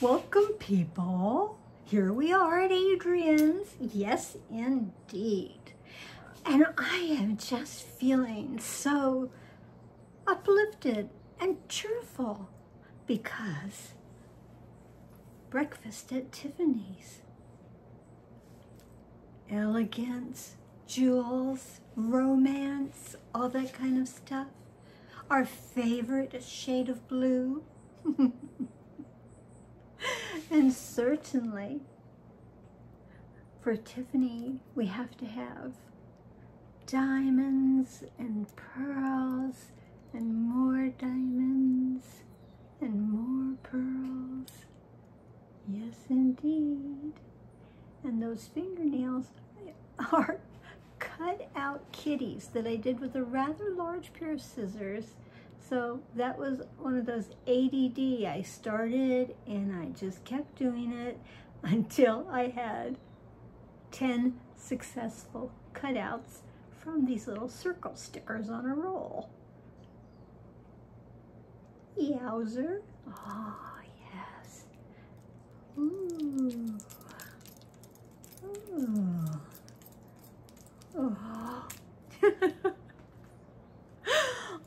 Welcome, people. Here we are at Adrian's. Yes, indeed. And I am just feeling so uplifted and cheerful because breakfast at Tiffany's. Elegance, jewels, romance, all that kind of stuff. Our favorite shade of blue. And certainly, for Tiffany, we have to have diamonds and pearls and more diamonds and more pearls. Yes, indeed. And those fingernails are cut out kitties that I did with a rather large pair of scissors. So that was one of those ADD. I started and I just kept doing it until I had 10 successful cutouts from these little circle stickers on a roll. Yowzer. Oh, yes. Ooh. Ooh. Oh.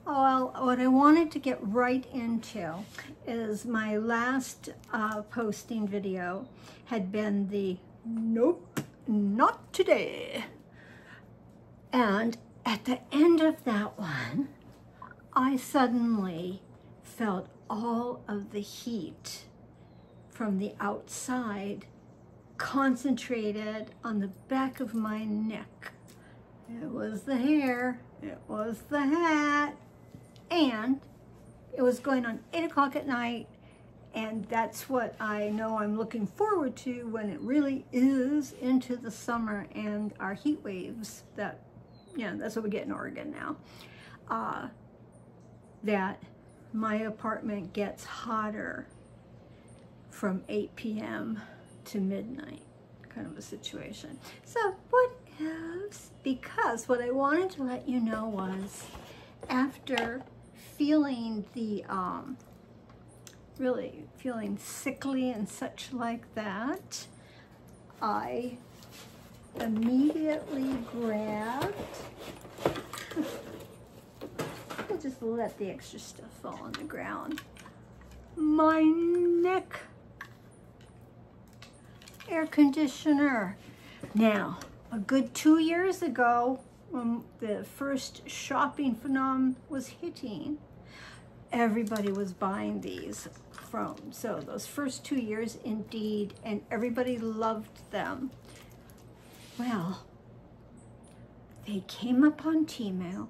Well, what I wanted to get right into is my last posting video had been the nope, not today. And at the end of that one, I suddenly felt all of the heat from the outside concentrated on the back of my neck. It was the hair, it was the hat, and it was going on 8 o'clock at night, and that's what I know I'm looking forward to when it really is into the summer and our heat waves that, that's what we get in Oregon now. That my apartment gets hotter from 8 p.m. to midnight, kind of a situation. So what else? Because what I wanted to let you know was after feeling the, really feeling sickly and such like that, I immediately grabbed, I'll just let the extra stuff fall on the ground, my neck air conditioner. Now, a good 2 years ago, when the first shopping phenomenon was hitting, everybody was buying these from. So those first 2 years, indeed, and everybody loved them. Well, they came up on Temu,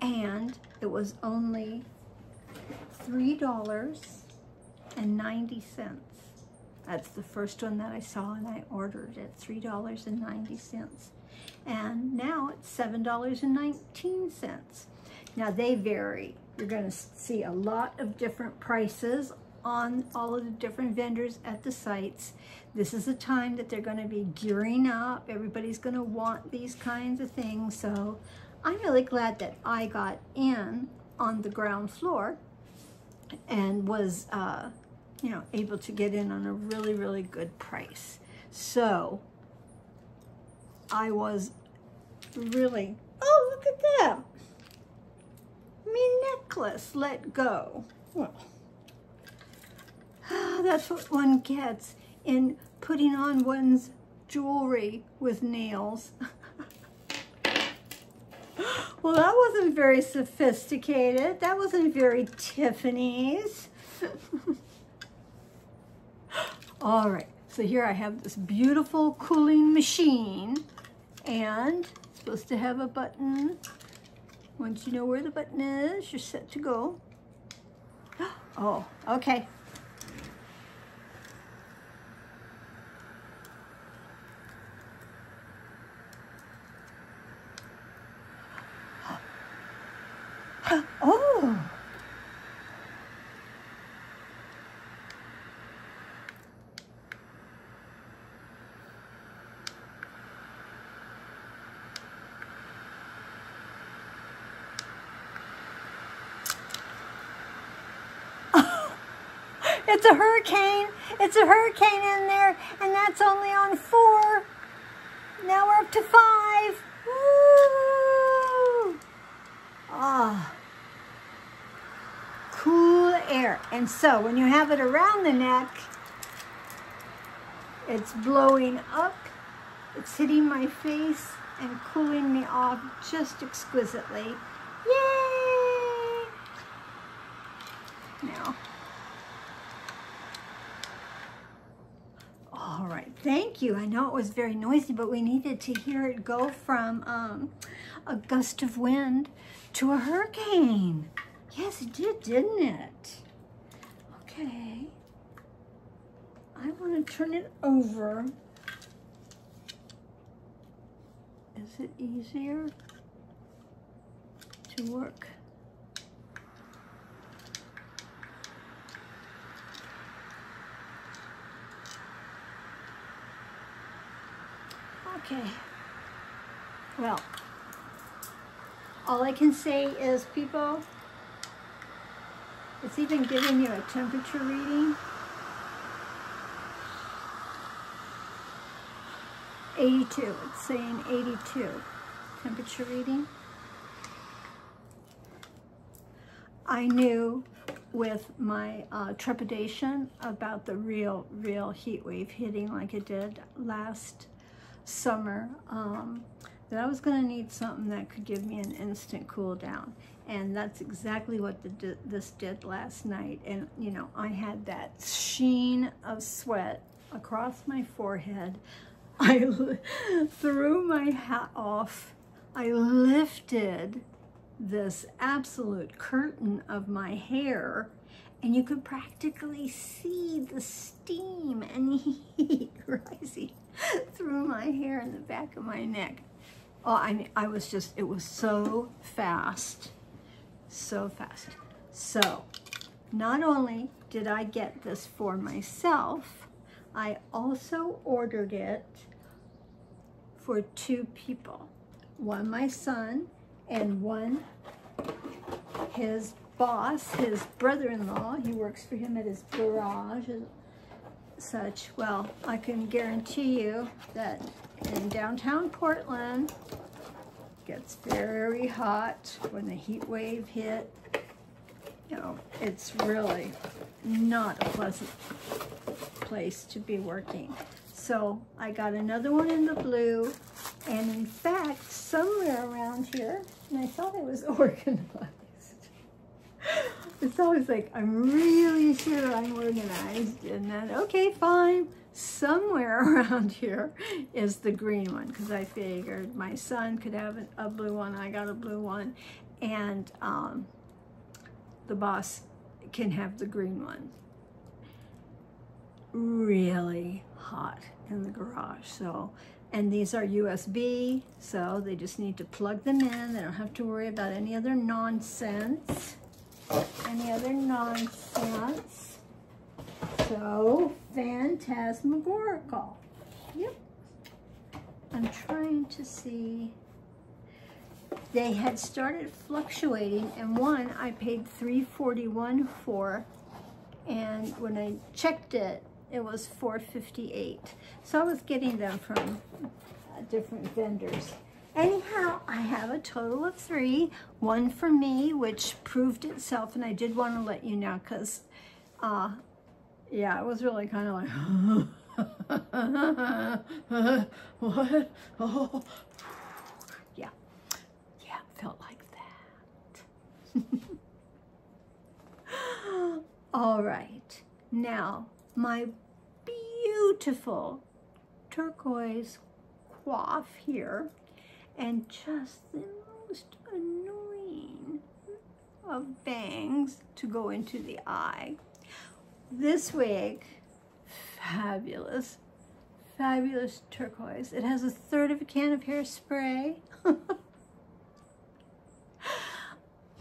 and it was only $3.90. That's the first one that I saw, and I ordered it, $3.90. And now it's $7.19. Now they vary. You're going to see a lot of different prices on all of the different vendors at the sites. This is a time that they're going to be gearing up. Everybody's going to want these kinds of things. So I'm really glad that I got in on the ground floor and was, able to get in on a really, really good price. So I was really, oh, look at that. Me necklace let go. Well, that's what one gets in putting on one's jewelry with nails. Well, that wasn't very sophisticated. That wasn't very Tiffany's. All right, so here I have this beautiful cooling machine, and it's supposed to have a button. Once you know where the button is, you're set to go. Oh, okay. Oh. It's a hurricane. It's a hurricane in there, and that's only on 4. Now we're up to 5. Woo! Ah, cool air. And so when you have it around the neck, it's blowing up, it's hitting my face and cooling me off just exquisitely. Yay! Now, all right, thank you. I know it was very noisy, but we needed to hear it go from a gust of wind to a hurricane. Yes, it did, didn't it? Okay. I want to turn it over. Is it easier to work? Okay. Well, all I can say is, people, it's even giving you a temperature reading. 82, it's saying 82 temperature reading. I knew with my trepidation about the real heat wave hitting like it did last summer, that I was going to need something that could give me an instant cool down. And that's exactly what this did last night. And, you know, I had that sheen of sweat across my forehead. I threw my hat off. I lifted this absolute curtain of my hair, and you could practically see the steam and heat rising through my hair and the back of my neck. Oh, I mean, it was so fast, so fast. So, not only did I get this for myself, I also ordered it for 2 people. One my son, and one his boss, his brother-in-law. He works for him at his garage and such. Well, I can guarantee you that in downtown Portland, it gets very hot when the heat wave hit. You know, it's really not a pleasant place to be working. So I got another one in the blue, and in fact, somewhere around here, and I thought it was organized. It's always like, I'm really sure I'm organized, and then, okay, fine. Somewhere around here is the green one, because I figured my son could have a blue one, I got a blue one, and the boss can have the green one. Really hot in the garage. So, and these are USB, so they just need to plug them in. They don't have to worry about any other nonsense. So phantasmagorical. Yep. I'm trying to see. They had started fluctuating, and one I paid $341 for, and when I checked it, it was $458. So I was getting them from different vendors. Anyhow, I have a total of 3. One for me, which proved itself, and I did want to let you know, because, yeah, it was really kind of like, what? Oh. Yeah, felt like that. All right, now, my beautiful turquoise coif here, and just the most annoying of bangs to go into the eye. This wig, fabulous, fabulous turquoise. It has 1/3 of a can of hairspray.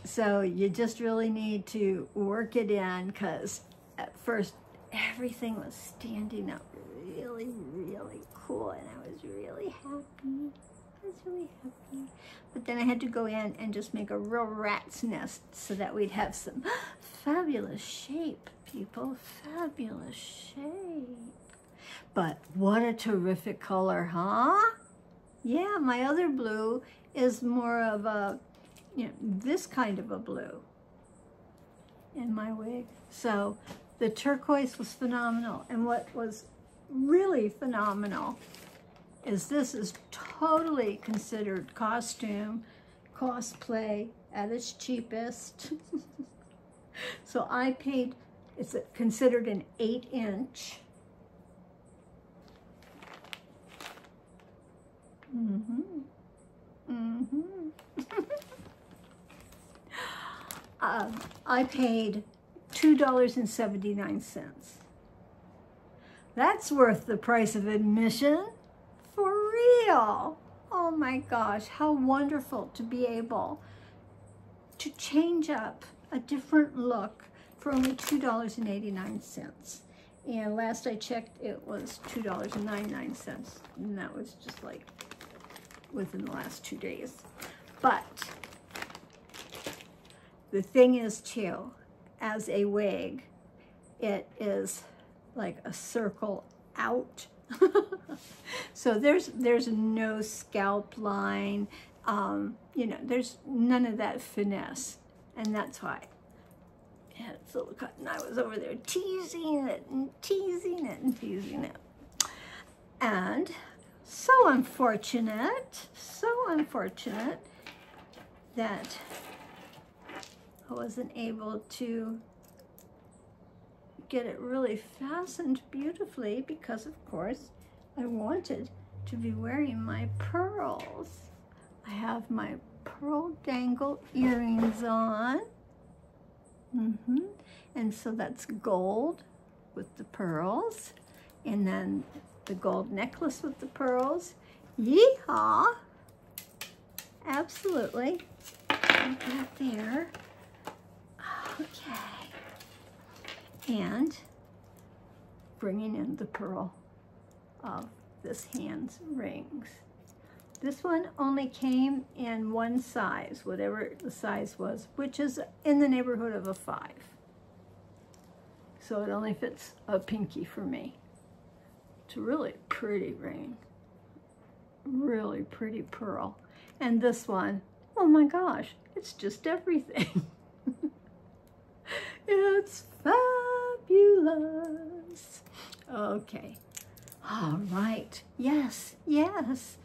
So you just really need to work it in, because at first everything was standing up really, really cool, and I was really happy. But then I had to go in and just make a real rat's nest so that we'd have some fabulous shape, people. Fabulous shape. But what a terrific color, huh? Yeah, my other blue is more of a, you know, this kind of a blue in my wig. So the turquoise was phenomenal. And what was really phenomenal is this is totally considered costume, cosplay at its cheapest. So I paid, it's considered an 8-inch. I paid $2.79. That's worth the price of admission, for real. Oh my gosh, how wonderful to be able to change up a different look for only $2.89. And last I checked, it was $2.99, and that was just like within the last 2 days. But the thing is too, as a wig, it is like a circle out. So there's no scalp line, you know, there's none of that finesse, and that's why it had its little cut, and I was over there teasing it and teasing it and teasing it. And so unfortunate that I wasn't able to get it really fastened beautifully because, of course, I wanted to be wearing my pearls. I have my pearl dangle earrings on. And so that's gold with the pearls, and then the gold necklace with the pearls. Yeehaw! Absolutely. Put that there. Okay. And bringing in the pearl of this hand's rings. This one only came in one size, whatever the size was, which is in the neighborhood of a 5. So it only fits a pinky for me. It's a really pretty ring. Really pretty pearl. And this one, oh my gosh, it's just everything. It's fabulous. Okay. All right. Yes, yes.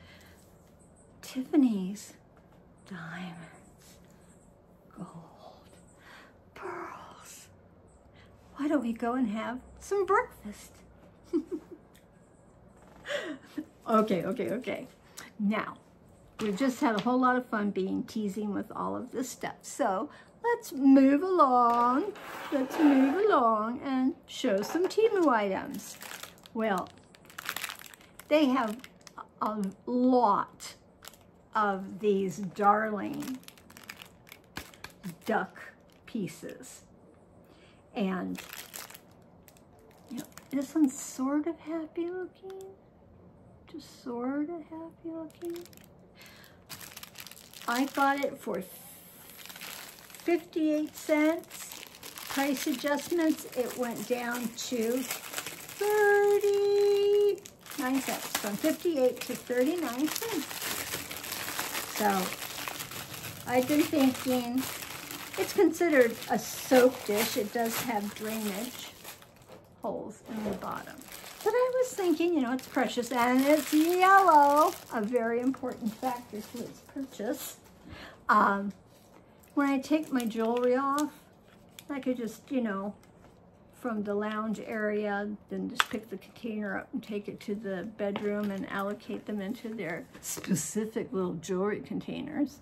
Tiffany's diamonds, gold, pearls. Why don't we go and have some breakfast? Okay. Now, we've just had a whole lot of fun teasing with all of this stuff. So let's move along. And show some Temu items. Well, they have a lot of these darling duck pieces. And you know, this one's sort of happy looking. Just sort of happy looking. I got it for 58 cents. Price adjustments, it went down to 39 cents. From 58 to 39 cents. So I've been thinking, it's considered a soap dish. It does have drainage holes in the bottom. But I was thinking, you know, it's precious and it's yellow, a very important factor to its purchase. When I take my jewelry off, I could just, you know, from the lounge area, then just pick the container up and take it to the bedroom and allocate them into their specific little jewelry containers.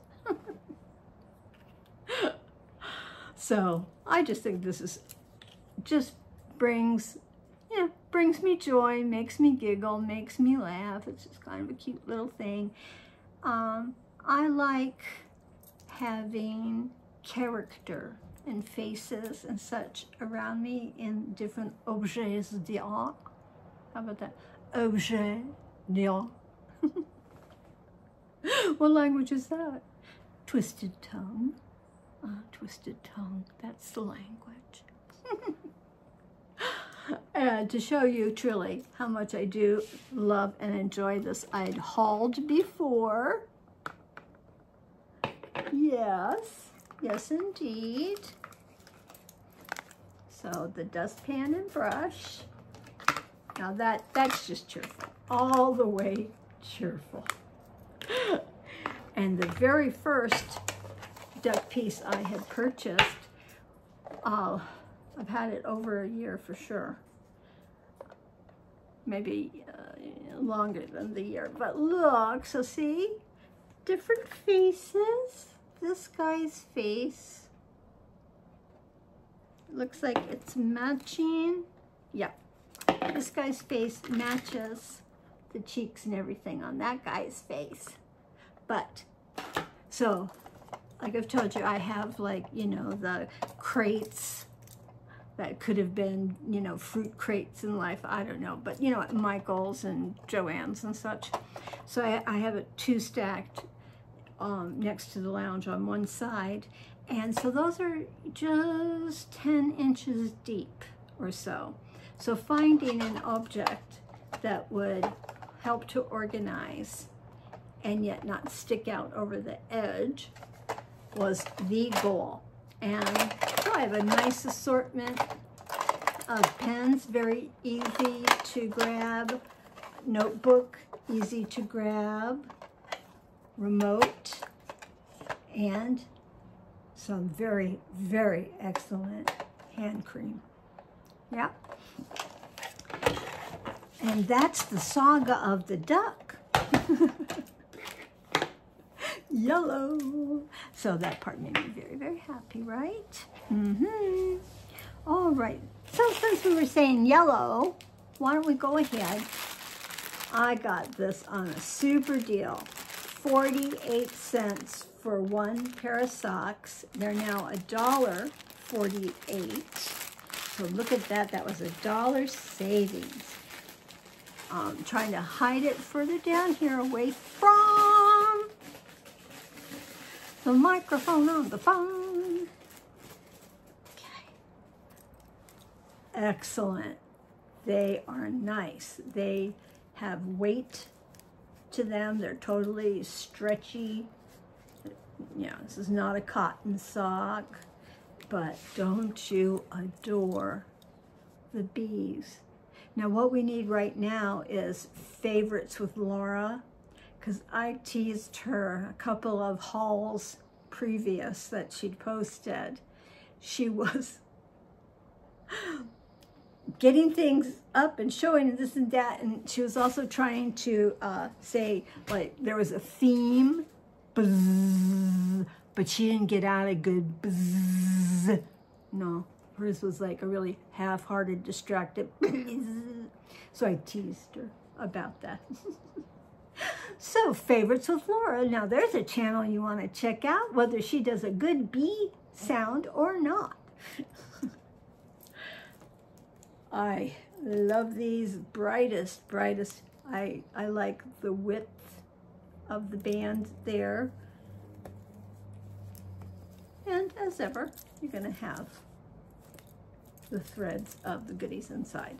So I just think this is, just brings me joy, makes me giggle, makes me laugh. It's just kind of a cute little thing. I like having character and faces and such around me in different objets d'art. How about that? Objet d'art. What language is that? Twisted tongue. Twisted tongue. That's the language. And to show you truly how much I do love and enjoy this, I'd hauled before. Yes, yes indeed. So the dustpan and brush. Now that's just cheerful, all the way cheerful. And the very first duck piece I had purchased, I've had it over a year for sure. Maybe longer than the year, but look, so see, different faces. This guy's face looks like it's matching. Yeah, this guy's face matches the cheeks and everything on that guy's face. But, so, like I've told you, I have, like, you know, the crates that could have been, you know, fruit crates in life, I don't know, but, you know, at Michael's and Joann's and such. So I have it two stacked next to the lounge on one side, and so those are just 10 inches deep or so. So finding an object that would help to organize and yet not stick out over the edge was the goal. And so I have a nice assortment of pens, very easy to grab, notebook, easy to grab, remote, and some very, very excellent hand cream. Yeah. And that's the saga of the duck. Yellow. So that part made me very, very happy, right? Mm-hmm. All right. So since we were saying yellow, why don't we go ahead? I got this on a super deal. 48 cents for one pair of socks. They're now $1.48. So look at that. That was $1 savings. Trying to hide it further down here away from the microphone on the phone. Okay. Excellent. They are nice. They have weight to them. They're totally stretchy. Yeah, this is not a cotton sock, but don't you adore the bees? Now what we need right now is favorites with Laura, because I teased her a couple of hauls previous that she'd posted. She was getting things up and showing this and that, and she was also trying to say, like, there was a theme, buzz, but she didn't get out a good buzz. No, hers was like a really half-hearted, distracted buzz. So I teased her about that. So, favorites with Laura. Now, there's a channel you want to check out, whether she does a good bee sound or not. I love these brightest. I like the width of the band there. And as ever, you're going to have the threads of the goodies inside.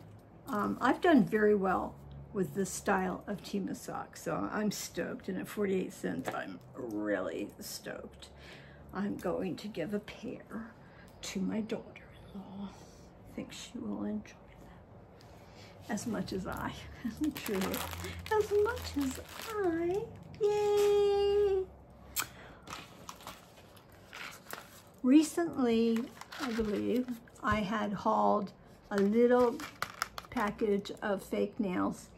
I've done very well with this style of Temu socks, so I'm stoked. And at 48 cents, I'm really stoked. I'm going to give a pair to my daughter-in-law. I think she will enjoy as much as I, truly, as much as I, yay! Recently, I believe, I had hauled a little package of fake nails,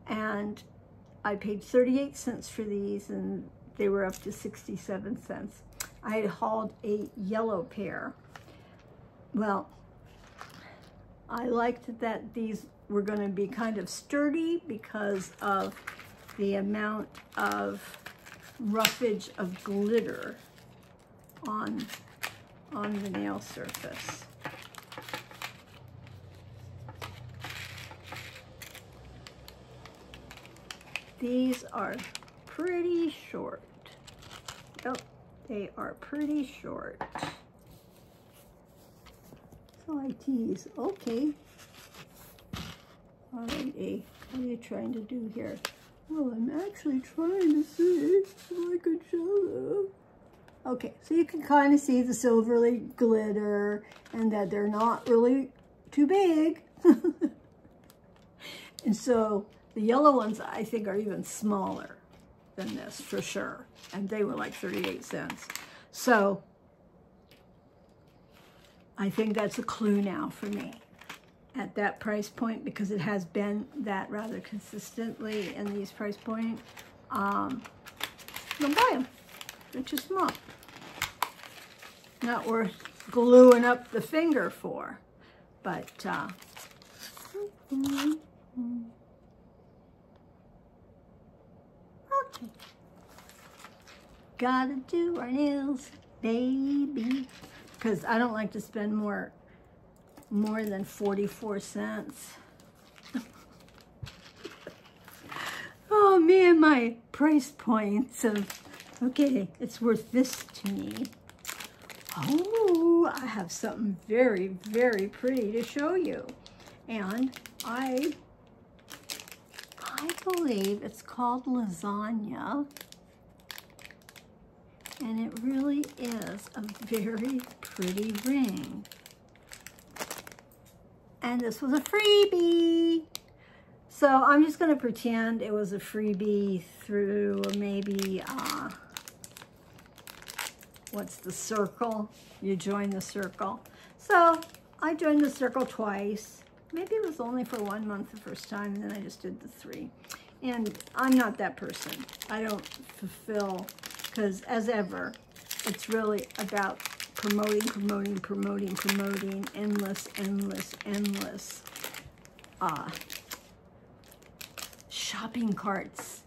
and I paid 38 cents for these, and they were up to 67 cents. I had hauled a yellow pair. Well, I liked that these were going to be kind of sturdy because of the amount of roughage of glitter on the nail surface. These are pretty short. Yep, they are pretty short. So I high tees. Okay. Alrighty. What are you trying to do here? Well, I'm actually trying to see if I can show them. Okay, so you can kind of see the silvery glitter and that they're not really too big. And so the yellow ones I think are even smaller than this for sure. And they were like 38 cents. So I think that's a clue now for me at that price point, because it has been that rather consistently in these price points. Don't buy them. They're too small. Not worth gluing up the finger for. But, okay. Gotta do our nails, baby. Because I don't like to spend more than 44 cents. Oh man, my price points of, okay, it's worth this to me. Oh, I have something very, very pretty to show you. And I believe it's called lasagna. And it really is a very pretty ring. And this was a freebie. So I'm just going to pretend it was a freebie through maybe, what's the circle? You join the circle. So I joined the circle twice. Maybe it was only for 1 month the first time, and then I just did the 3. And I'm not that person. I don't fulfill, because as ever, it's really about promoting, endless shopping carts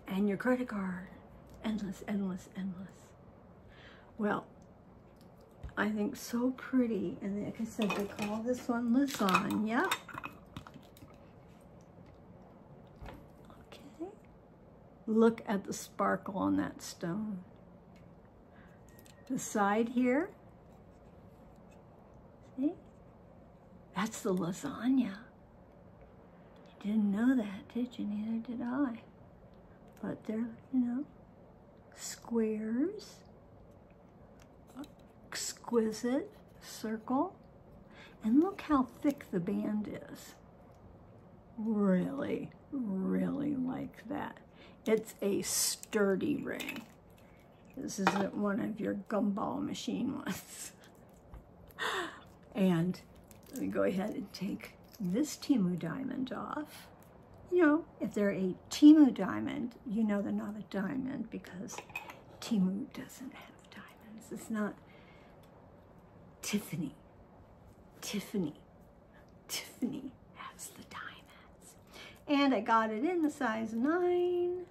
and your credit card. Endless. Well, I think so pretty. And like I said, they call this one lasagna. Okay. Look at the sparkle on that stone. The side here, see? That's the lasagna. You didn't know that, did you? Neither did I. But they're, you know, squares, exquisite circle. And look how thick the band is. Really, really like that. It's a sturdy ring. This isn't one of your gumball machine ones. And let me go ahead and take this Temu diamond off. You know, if they're a Temu diamond, you know they're not a diamond because Temu doesn't have diamonds. It's not Tiffany. Tiffany has the diamonds. And I got it in the size 9.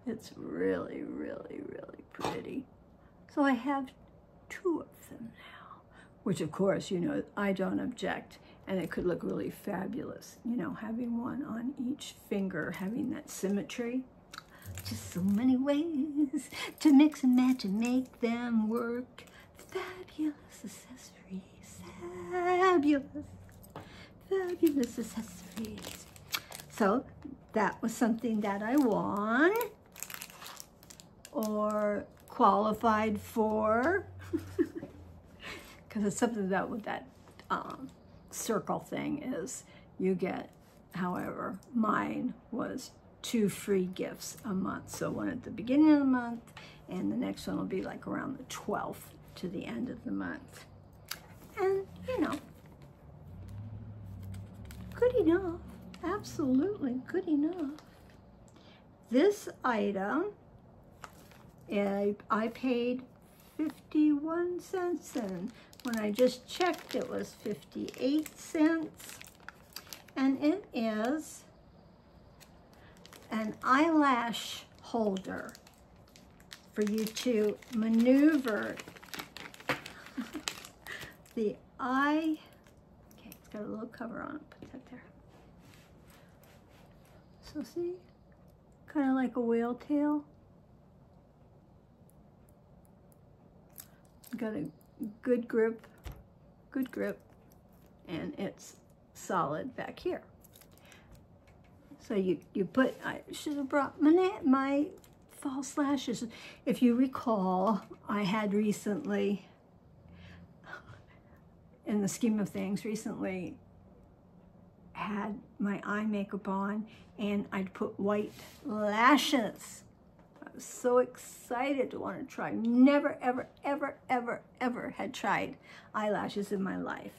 It's really, really, really pretty. So I have 2 of them now, which of course, you know, I don't object. And it could look really fabulous, you know, having one on each finger, having that symmetry. Just so many ways to mix and match and make them work. Fabulous accessories, fabulous accessories. So that was something that I won. Or qualified for, because it's something about with that circle thing is you get, however, mine was 2 free gifts a month. So one at the beginning of the month, and the next one will be like around the 12th to the end of the month. And, you know, good enough, absolutely good enough. This item, I paid 51 cents, and when I just checked, it was 58 cents. And it is an eyelash holder for you to maneuver the eye. Okay, it's got a little cover on it. Put that there. So see, kind of like a whale tail. got a good grip, and it's solid back here. So you put, I should have brought my false lashes. If you recall, I had recently, in the scheme of things, recently had my eye makeup on, and I'd put white lashes. I was so excited to want to try. Never, ever, ever, ever, ever had tried eyelashes in my life.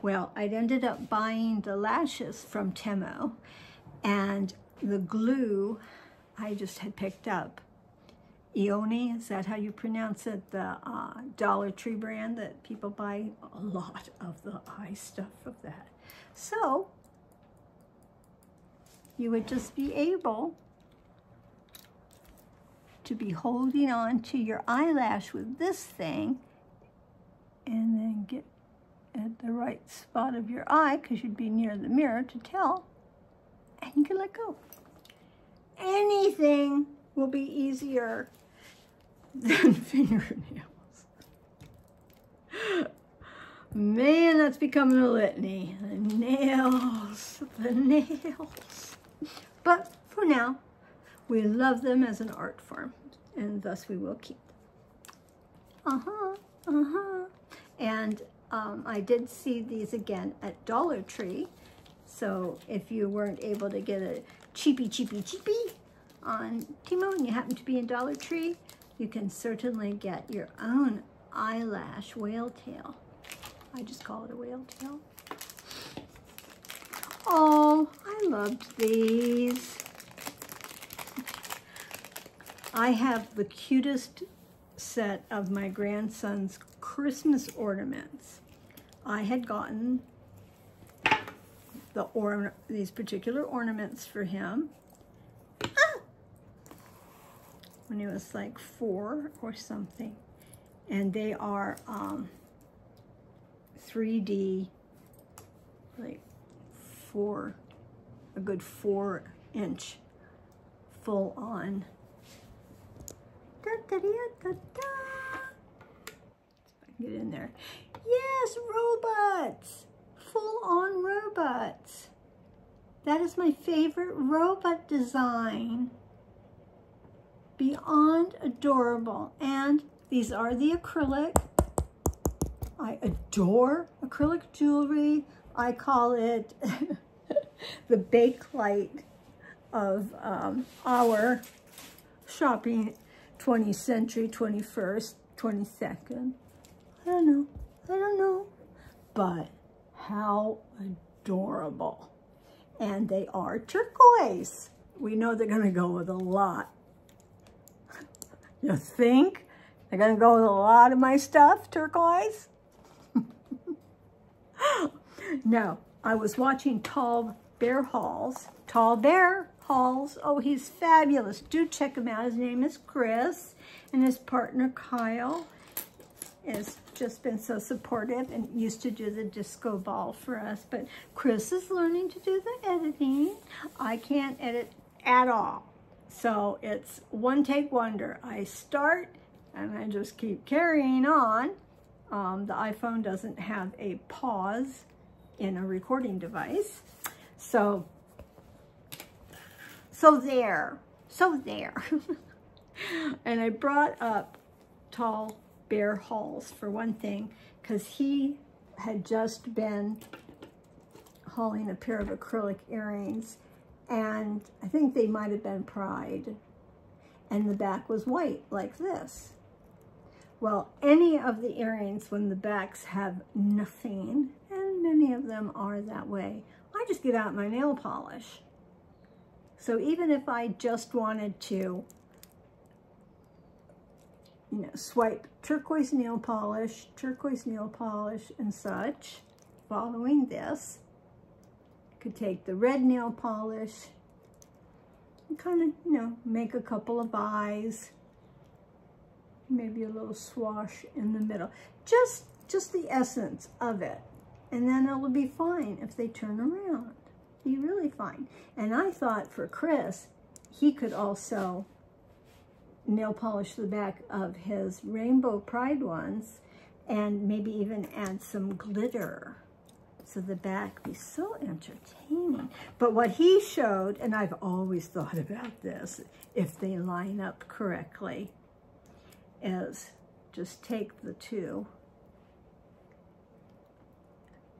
Well, I'd ended up buying the lashes from Temu, and the glue I just had picked up. Ioni, is that how you pronounce it? The Dollar Tree brand that people buy a lot of the eye stuff of that. So you would just be able to be holding on to your eyelash with this thing and then get at the right spot of your eye, because you'd be near the mirror to tell, and you can let go. Anything will be easier than fingernails. Man, that's becoming a litany. The nails, the nails. But for now, we love them as an art form, and thus we will keep them. And I did see these again at Dollar Tree. So if you weren't able to get a cheapie on Temu and you happen to be in Dollar Tree, you can certainly get your own eyelash whale tail. I just call it a whale tail. Oh, I loved these. I have the cutest set of my grandson's Christmas ornaments. I had gotten these particular ornaments for him when he was like 4 or something, and they are 3D, like a good 4-inch full on. Get in there. Yes, robots. Full-on robots. That is my favorite robot design. Beyond adorable. And these are the acrylic. I adore acrylic jewelry. I call it the bakelite of our shopping 20th century, 21st, 22nd. I don't know. But how adorable. And they are turquoise. We know they're going to go with a lot. You think they're going to go with a lot of my stuff, turquoise? No, I was watching Tall Bear Hauls. Oh, he's fabulous. Do check him out. His name is Chris, and his partner Kyle has just been so supportive and used to do the disco ball for us. But Chris is learning to do the editing. I can't edit at all. So it's one take wonder. I start and I just keep carrying on. The iPhone doesn't have a pause in a recording device. So there. And I brought up Tall Bear Hauls for one thing, because he had just been hauling a pair of acrylic earrings, and I think they might have been Pride, and the back was white like this. Well, any of the earrings, when the backs have nothing, and many of them are that way, I just get out my nail polish. So even if I just wanted to, swipe turquoise nail polish and such, following this, could take the red nail polish and kind of, make a couple of eyes, maybe a little swash in the middle, just the essence of it, and then it'll be fine if they turn around. Be really fine. And I thought for Chris, he could also nail polish the back of his Rainbow Pride ones and maybe even add some glitter so the back be so entertaining. But what he showed, and I've always thought about this, if they line up correctly, is just take the two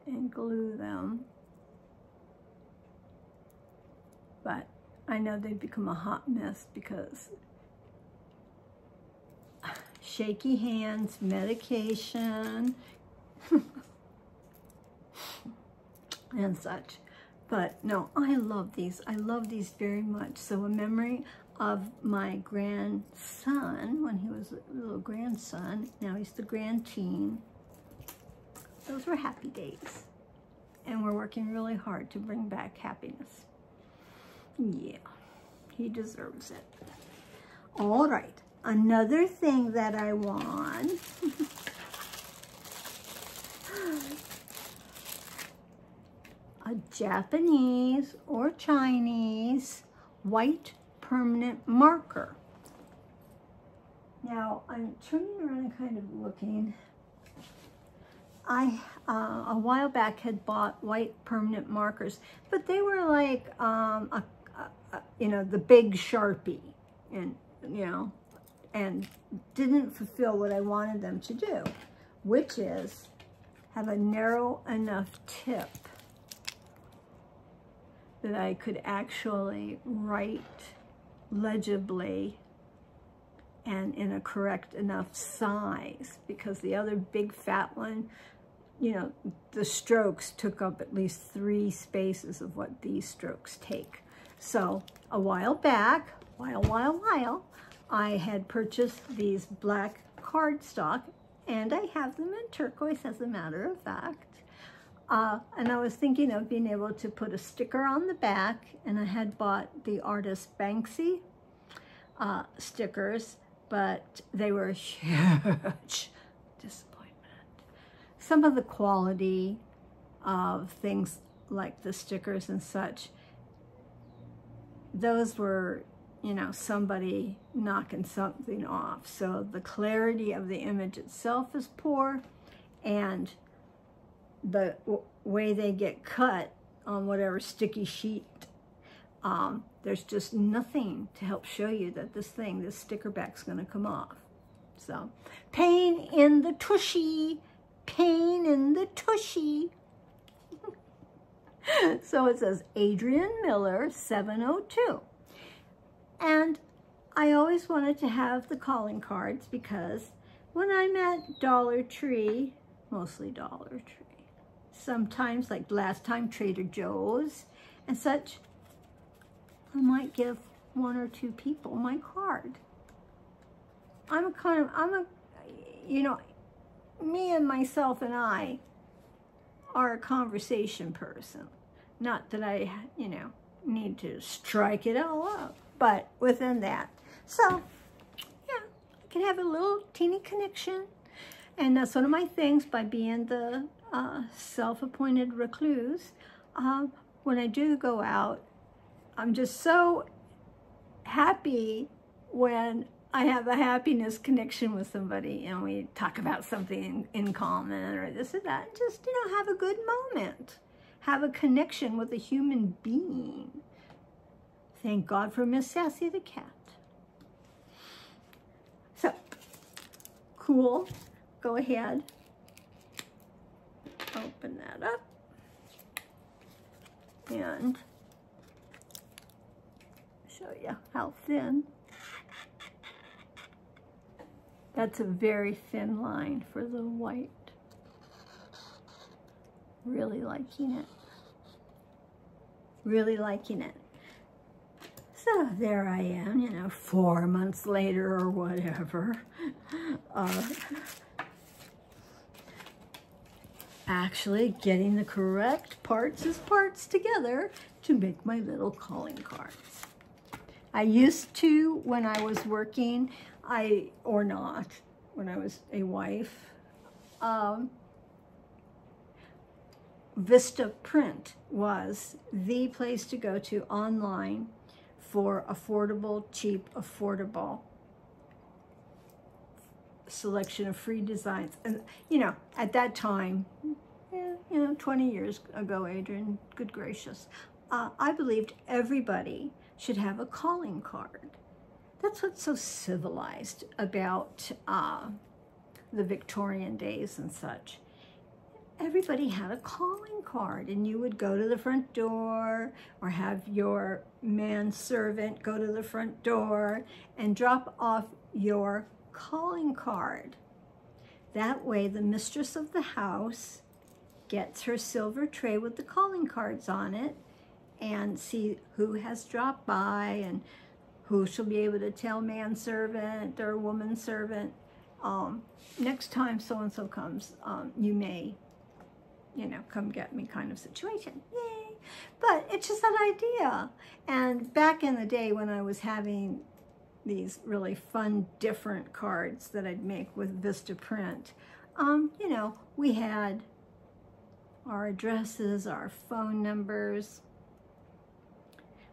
and glue them. But I know they'd become a hot mess because shaky hands, medication, and such. But no, I love these. I love these very much. So a memory of my grandson, when he was a little grandson, now he's the grand teen. Those were happy days. And we're working really hard to bring back happiness. Yeah, he deserves it. All right, another thing that I want. A Japanese or Chinese white permanent marker. Now, I'm turning around and kind of looking. I, a while back, had bought white permanent markers, but they were like, you know, the big Sharpie, and, you know, and didn't fulfill what I wanted them to do, which is have a narrow enough tip that I could actually write legibly and in a correct enough size, because the other big fat one, you know, the strokes took up at least 3 spaces of what these strokes take. So a while back, I had purchased these black cardstock, and I have them in turquoise, as a matter of fact. And I was thinking of being able to put a sticker on the back, and I had bought the artist Banksy stickers, but they were a huge disappointment. Some of the quality of things like the stickers and such, those were, you know, somebody knocking something off. So the clarity of the image itself is poor, and the way they get cut on whatever sticky sheet, there's just nothing to help show you that this sticker back's gonna come off. So, pain in the tushy, pain in the tushy. So it says Adrian Miller, 702. And I always wanted to have the calling cards, because when I'm at Dollar Tree, mostly Dollar Tree, sometimes, like last time, Trader Joe's and such, I might give 1 or 2 people my card. You know, me and myself and I are a conversation person. Not that I, you know, need to strike it all up, but within that. So, yeah, I can have a little teeny connection. And that's one of my things, by being the self-appointed recluse. When I do go out, I'm just so happy when I have a happiness connection with somebody, and we talk about something in common or this or that, and just, you know, have a good moment. Have a connection with a human being. Thank God for Miss Sassy the cat. So, cool. Go ahead. Open that up. And show you how thin. That's a very thin line for the white. Really liking it. Really liking it. So there I am, you know, 4 months later or whatever. Actually getting the correct parts together to make my little calling cards. I used to, when I was working, or not, when I was a wife, Vista Print was the place to go to online for affordable, cheap, affordable selection of free designs. And, you know, at that time, you know, 20 years ago, Adrian, good gracious, I believed everybody should have a calling card. That's what's so civilized about the Victorian days and such. Everybody had a calling card, and you would go to the front door or have your manservant go to the front door and drop off your calling card. That way, the mistress of the house gets her silver tray with the calling cards on it and see who has dropped by and who she'll be able to tell manservant or woman servant, next time so-and-so comes, you may, you know, come get me kind of situation. Yay! But it's just that idea. And back in the day when I was having these really fun, different cards that I'd make with Vistaprint, you know, we had our addresses, our phone numbers.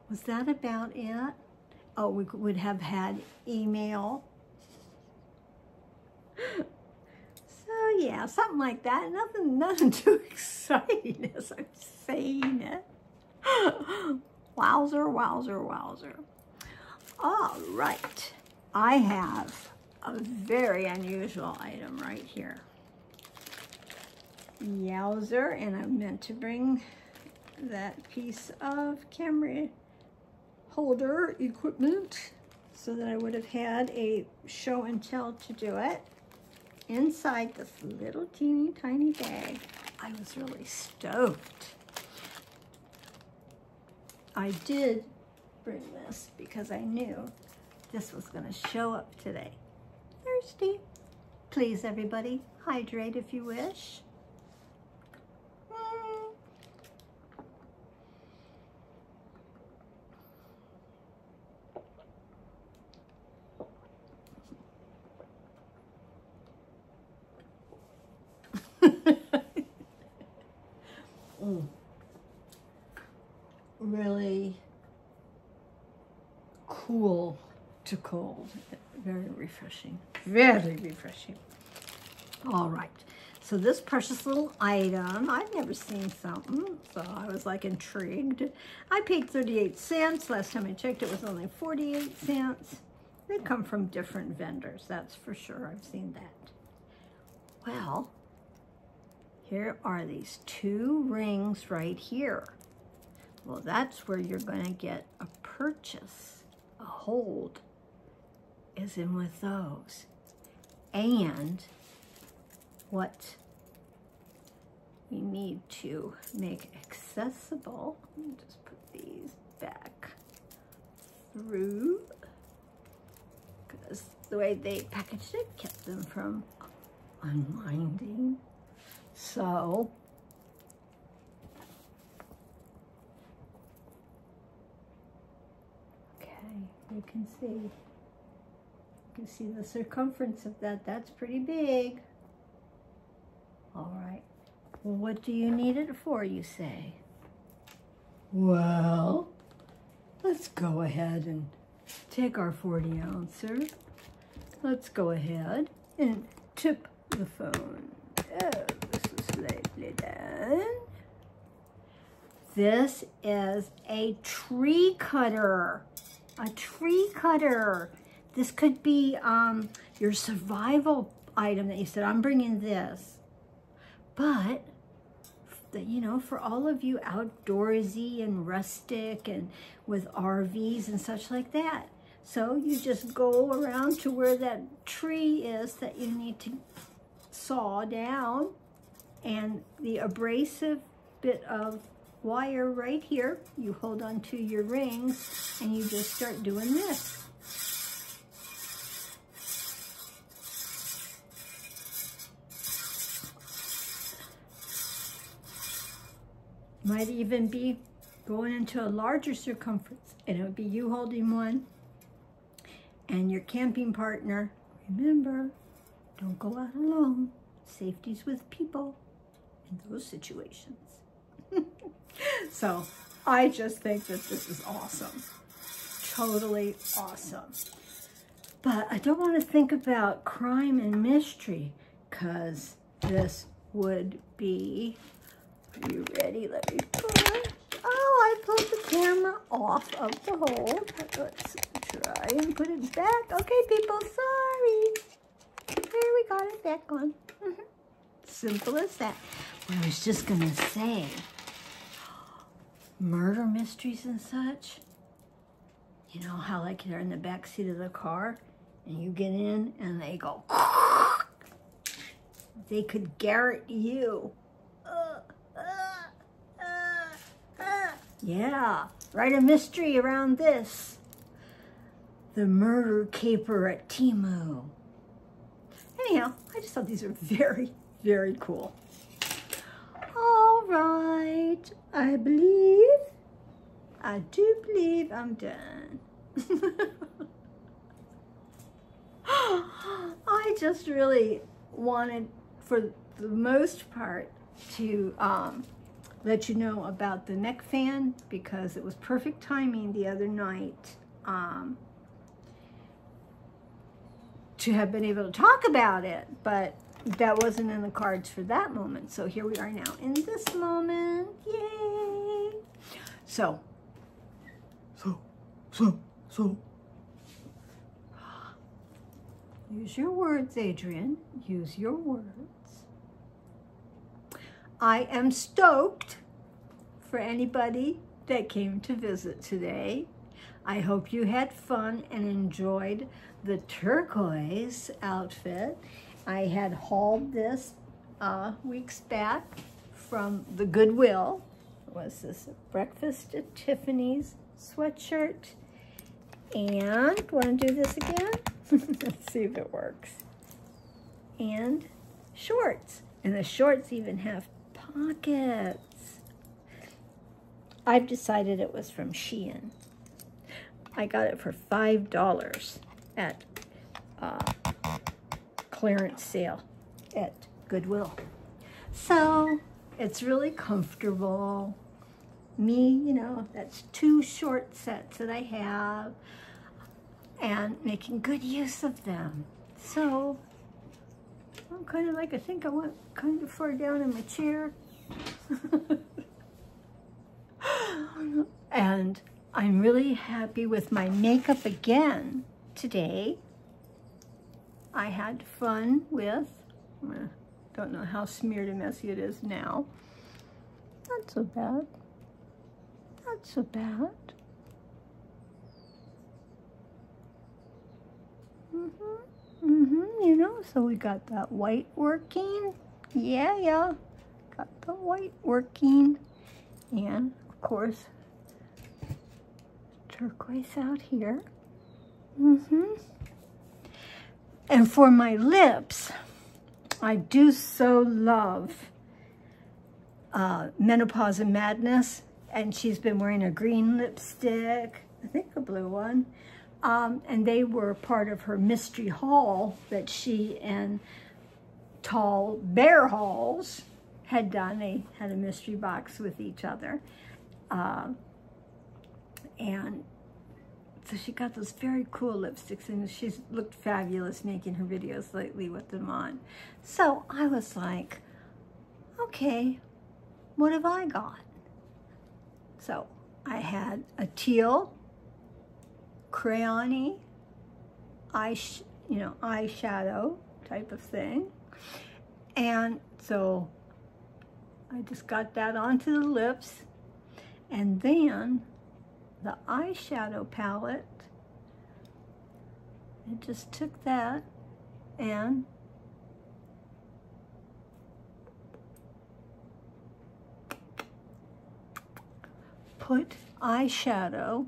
Was that about it? Oh, we would have had email. So yeah, something like that. Nothing too exciting as I'm saying it. Wowzer, wowzer, wowzer. All right, I have a very unusual item right here. Yowzer, and I meant to bring that piece of camera holder equipment so that I would have had a show and tell to do it. Inside this little teeny tiny bag, I was really stoked. I did bring this because I knew this was going to show up today. Thirsty. Please, everybody, hydrate if you wish. Really cool to cold. Very refreshing. Very refreshing. All right. So this precious little item, I've never seen something, so I was like intrigued. I paid 38 cents. Last time I checked, it was only 48 cents. They come from different vendors, that's for sure. I've seen that. Well, here are these two rings right here. Well, that's where you're going to get a purchase, a hold, is in with those. And what we need to make accessible, let me just put these back through, because the way they packaged it kept them from unwinding. So, you can see the circumference of that. That's pretty big. All right. Well, what do you need it for, you say? Well, let's go ahead and take our 40 ouncer. Let's go ahead and tip the phone. Oh, this is slightly done. This is a tree cutter. A tree cutter. This could be your survival item that you said, I'm bringing this. But, you know, for all of you outdoorsy and rustic and with RVs and such like that. So you just go around to where that tree is that you need to saw down, and the abrasive bit of wire right here, you hold on to your rings and you just start doing this. Might even be going into a larger circumference, and it would be you holding one and your camping partner. Remember, don't go out alone. Safety's with people in those situations. So I just think that this is awesome. Totally awesome. But I don't want to think about crime and mystery, because this would be, are you ready? Let me pull it. Oh, I pulled the camera off of the hold. Let's try and put it back. Okay, people, sorry. There, we got it back on. Simple as that. I was just going to say, murder mysteries and such. You know how like they're in the back seat of the car and you get in and they go, they could garrot you. Yeah, write a mystery around this. The murder caper at Temu. Anyhow, I just thought these were very, very cool. All right, I do believe I'm done. I just really wanted, for the most part, to let you know about the neck fan, because it was perfect timing the other night to have been able to talk about it, but that wasn't in the cards for that moment. So here we are now in this moment. Yay! So. Use your words, Adrian. Use your words. I am stoked for anybody that came to visit today. I hope you had fun and enjoyed the turquoise outfit. I had hauled this weeks back from the Goodwill. Was this breakfast at Tiffany's sweatshirt? And want to do this again? Let's see if it works. And shorts. And the shorts even have pockets. I've decided it was from Shein. I got it for $5 at clearance sale at Goodwill. So it's really comfortable. Me, you know, that's 2 short sets that I have, and making good use of them. So I'm kind of like, I think I went kind of far down in my chair. And I'm really happy with my makeup again today. I had fun with, don't know how smeared and messy it is now. Not so bad. Not so bad. You know, so we got that white working. Yeah. Got the white working. And, of course, turquoise out here. And for my lips, I do so love Menopause and Madness. And she's been wearing a green lipstick, I think a blue one. And they were part of her mystery haul that she and Tall Bear Hauls had done. They had a mystery box with each other. And so she got those very cool lipsticks, and she's looked fabulous making her videos lately with them on. So I was like, okay, what have I got? So I had a teal, crayon-y, eyeshadow type of thing. And so I just got that onto the lips. And then the eyeshadow palette, I just took that and put eyeshadow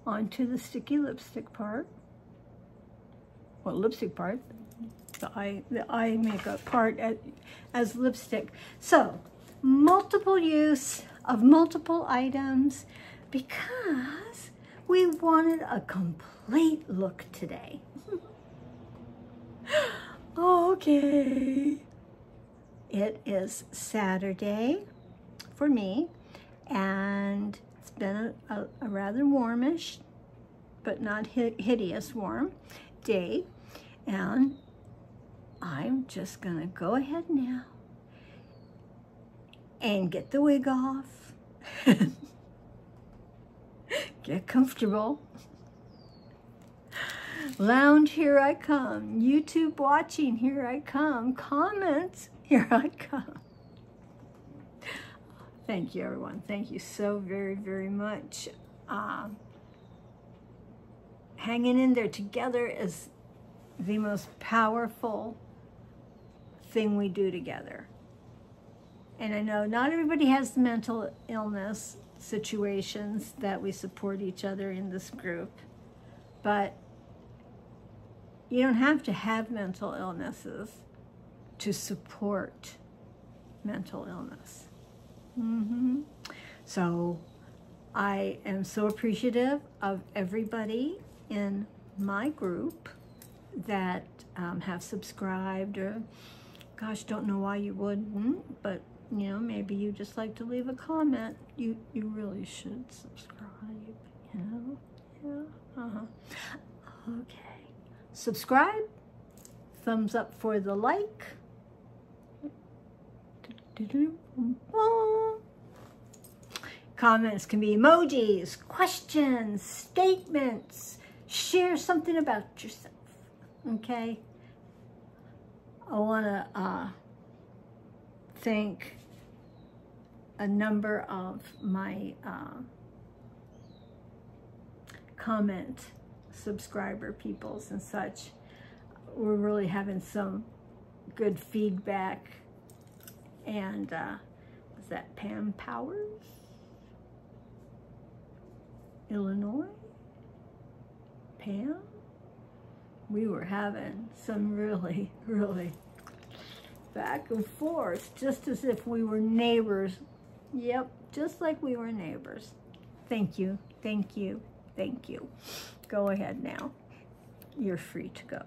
onto the sticky lipstick part. Well, lipstick part, the eye makeup part as lipstick. So, multiple use of multiple items because we wanted a complete look today. Okay. It is Saturday for me, and it's been a rather warmish, but not hideous warm. day. And I'm just gonna go ahead now and get the wig off. Get comfortable. Lounge, here I come. YouTube watching, here I come. Comments, here I come. Thank you, everyone. Thank you so very, very much. Hanging in there together is the most powerful thing we do together. And I know not everybody has the mental illness situations that we support each other in this group, but you don't have to have mental illnesses to support mental illness. So I am so appreciative of everybody in my group that have subscribed, or gosh, don't know why you wouldn't, but you know, maybe you just like to leave a comment. You really should subscribe, you know? Yeah, okay. Subscribe, thumbs up for the like. Comments can be emojis, questions, statements. Share something about yourself, okay? I want to thank a number of my comment subscriber peoples and such. We're really having some good feedback. And was that Pam Powers? Illinois? Pam? We were having some really, really back and forth, just as if we were neighbors. Yep, just like we were neighbors. Thank you, thank you, thank you. Go ahead now. You're free to go.